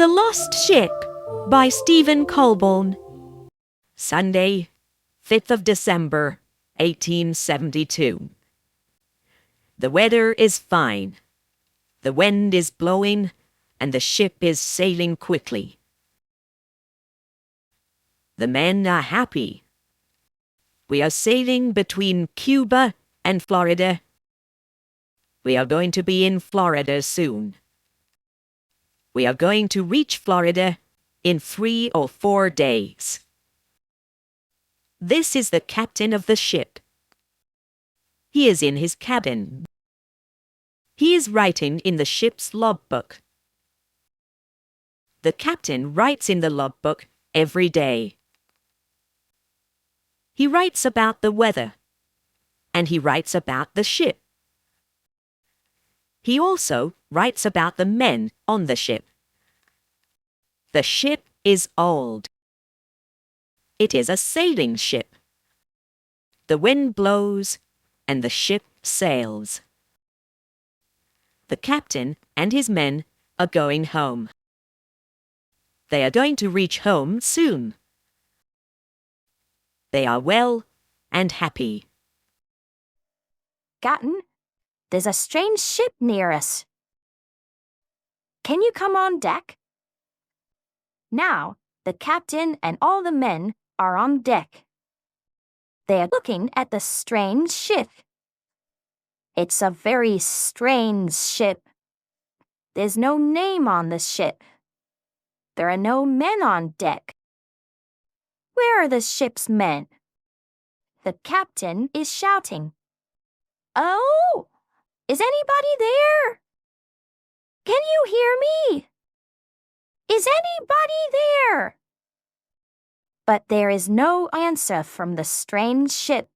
The Lost Ship by Stephen Colborne. Sunday, 5th of December, 1872. The weather is fine. The wind is blowing, and the ship is sailing quickly. The men are happy. We are sailing between Cuba and Florida. We are going to be in Florida soon. We are going to reach Florida in 3 or 4 days. This is the captain of the ship. He is in his cabin. He is writing in the ship's logbook. The captain writes in the logbook every day. He writes about the weather, and he writes about the ship. He also writes about the men on the ship. The ship is old. It is a sailing ship. The wind blows, and the ship sails. The captain and his men are going home. They are going to reach home soon. They are well and happy. Captain, there's a strange ship near us. Can you come on deck? Now, the captain and all the men are on deck. They are looking at the strange ship. It's a very strange ship. There's no name on the ship. There are no men on deck. Where are the ship's men? The captain is shouting. Oh! Is anybody there? Can you hear me? Is anybody there? But there is no answer from the strange ship.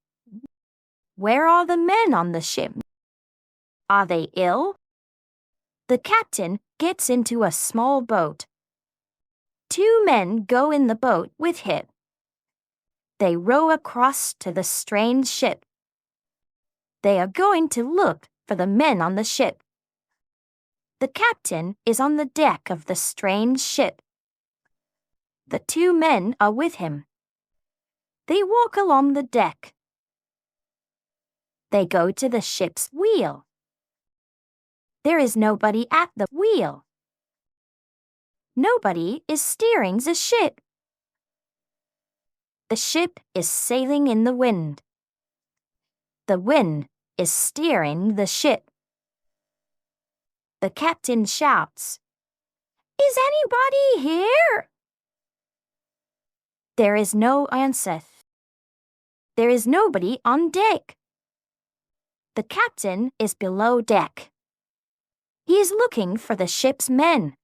Where are the men on the ship? Are they ill? The captain gets into a small boat. 2 men go in the boat with him. They row across to the strange ship. They are going to look for the men on the ship. The captain is on the deck of the strange ship. The 2 men are with him. They walk along the deck. They go to the ship's wheel. There is nobody at the wheel. Nobody is steering the ship. The ship is sailing in the wind. The wind is steering the ship. The captain shouts, "Is anybody here?" There is no answer. There is nobody on deck. The captain is below deck. He is looking for the ship's men.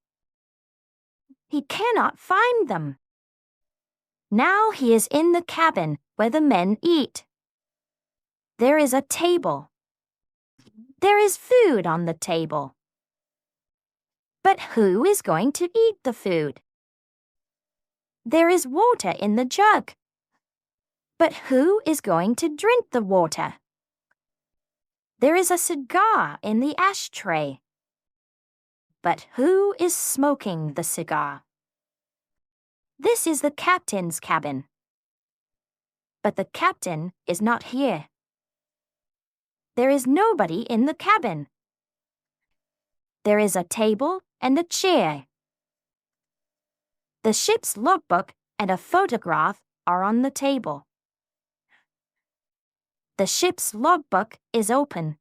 He cannot find them. Now he is in the cabin where the men eat. There is a table. There is food on the table. But who is going to eat the food? There is water in the jug. But who is going to drink the water? There is a cigar in the ashtray. But who is smoking the cigar? This is the captain's cabin. But the captain is not here. There is nobody in the cabin. There is a table and a chair. The ship's logbook and a photograph are on the table. The ship's logbook is open.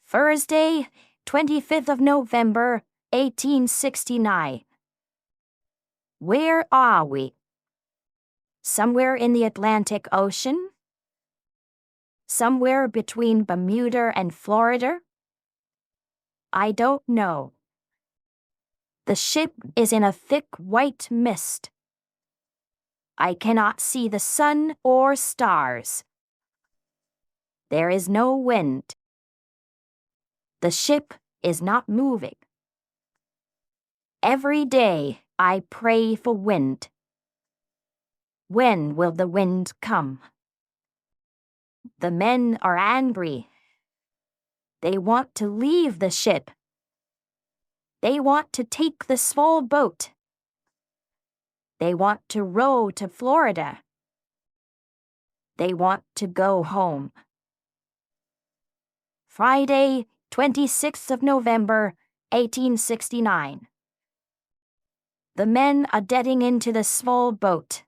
Thursday, 25th of November, 1869. Where are we? Somewhere in the Atlantic Ocean? Somewhere between Bermuda and Florida? I don't know. The ship is in a thick white mist. I cannot see the sun or stars. There is no wind. The ship is not moving. Every day I pray for wind. When will the wind come? The men are angry. They want to leave the ship. They want to take the small boat. They want to row to Florida. They want to go home. Friday, 26th of November, 1869. The men are getting into the small boat.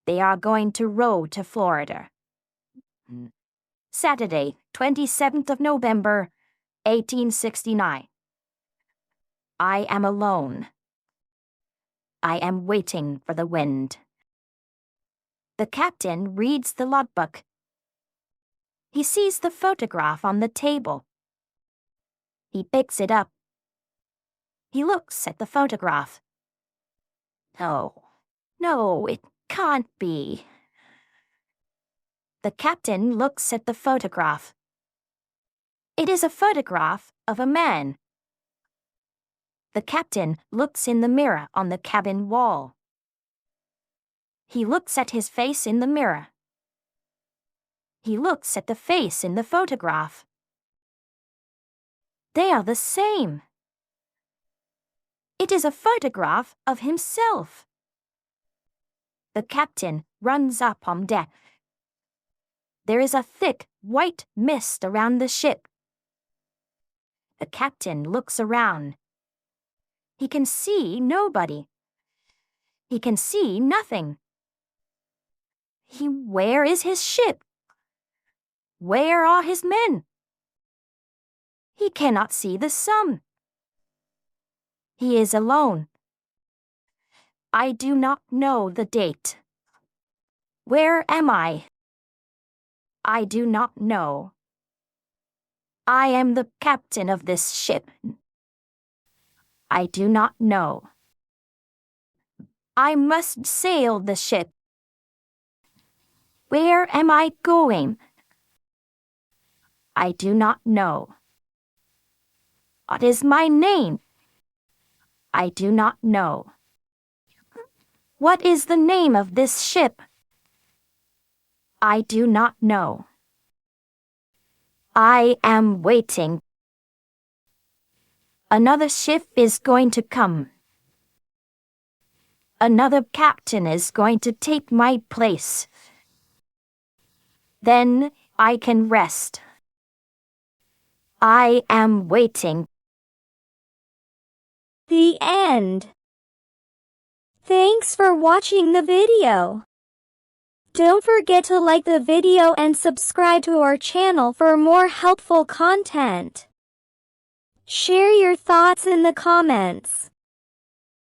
They are going to row to Florida. Saturday, 27th of November, 1869. I am alone. I am waiting for the wind. The captain reads the logbook. He sees the photograph on the table. He picks it up. He looks at the photograph. No, it can't be. The captain looks at the photograph. It is a photograph of a man. The captain looks in the mirror on the cabin wall. He looks at his face in the mirror. He looks at the face in the photograph. They are the same. It is a photograph of himself. The captain runs up on deck. There is a thick white mist around the ship. The captain looks around. He can see nobody. He can see nothing. Where is his ship? Where are his men? He cannot see the sun. He is alone. I do not know the date. Where am I? I do not know. I am the captain of this ship. I do not know. I must sail the ship. Where am I going? I do not know. What is my name? I do not know. What is the name of this ship? I do not know. I am waiting. Another ship is going to come. Another captain is going to take my place. Then I can rest. I am waiting. The end. Thanks for watching the video. Don't forget to like the video and subscribe to our channel for more helpful content. Share your thoughts in the comments.